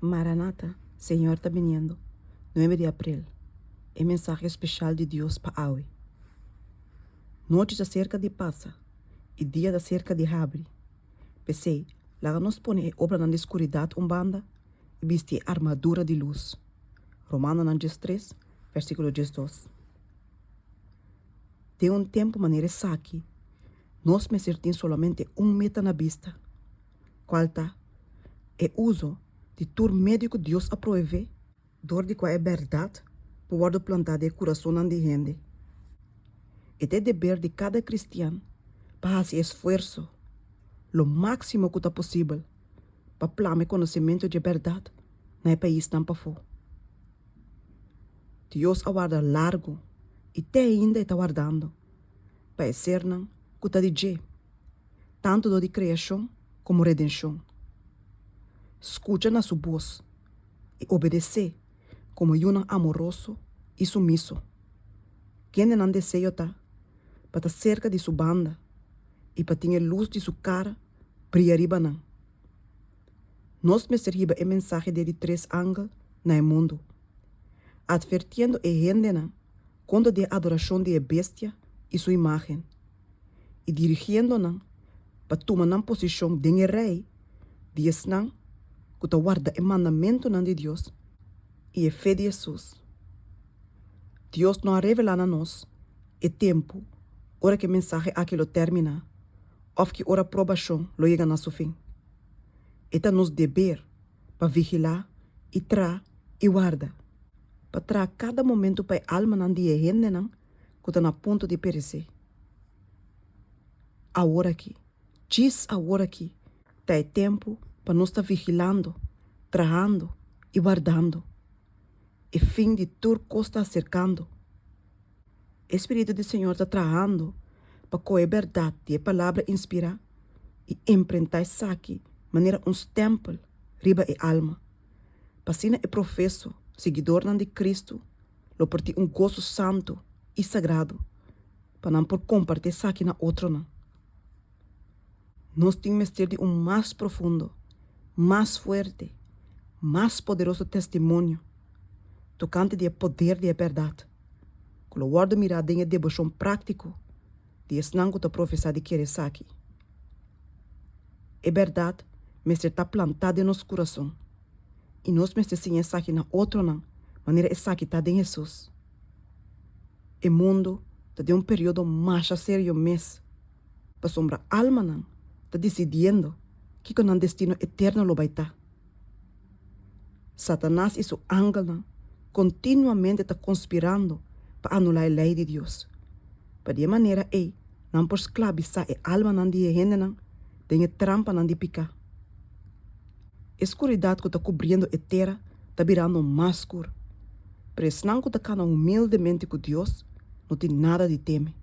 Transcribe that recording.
Maranata, Señor está viniendo. 9 de abril. El mensaje especial de Dios para hoy. Noite acerca de passa e dia acerca de abre. Pensei, lá nos pone obra na escuridade umbanda e viste armadura de luz. Romano 3, versículo 12. De tempo maneira saque, nós me certim solamente meta na vista. Qual tá? É uso de tur médico Deus aprove, dor de qual é verdade, por plantar de coração de gente. É dever de cada cristiano para fazer esforço, lo máximo que é possível, para plamar conhecimento de verdade no país tampa for. Deus aguarda largo e até ainda está aguardando para ser não que está de tanto do de criação como redenção. Escuta na sua voz e obedecer como um amoroso e sumisso. Quem não deseja tá para estar cerca de sua banda e para ter luz de sua cara brilhar riba não. Nós me servimos a mensagem de 3 ângulos no mundo, advertindo a gente não contra a adoração de bestia e sua imagem, e dirigindo-não para tomar uma posição de rei, diz não que guarda o mandamento de Deus e a fé de Jesus. Deus não revela a nós o tempo, hora que a mensagem aquilo termina, ou que hora a provação lo chega a seu fim. É nos dever para vigilar e tra e guarda, para tra cada momento para a alma não de gente não que está a ponto de perecer. Agora aqui, diz agora aqui, tá tempo para nós estar vigilando, trajando e guardando. E fim de tudo que está acercando. O Espírito do Senhor está trajando para que a verdade e a palavra inspirar e empreender saque maneira templo riba e alma. Para ser o professo, seguidor de Cristo, lo porti gozo santo e sagrado, para não por compartilhar saque na outro não. Nós temos de ter mais profundo, mais forte, mais poderoso testemunho, tocante do poder da verdade. Que o guarda mirada em devoção prático, de esnango da profecia de querer saque. É verdade, mas está plantada em nosso coração. E nós precisamos saque na outra não, maneira saque está em Jesus. O mundo está de período mais sério mês, para sombra alma não, está decidindo que com destino eterno lo vai estar. Satanás e seu ángel continuamente está conspirando para anular a lei de Deus. Para de maneira não por esclavizar a alma não de gente não, de trampa não de picar. A escuridade que está cobrindo a terra está virando mais escura. Mas não que está humildemente com Deus, não tem nada de temer.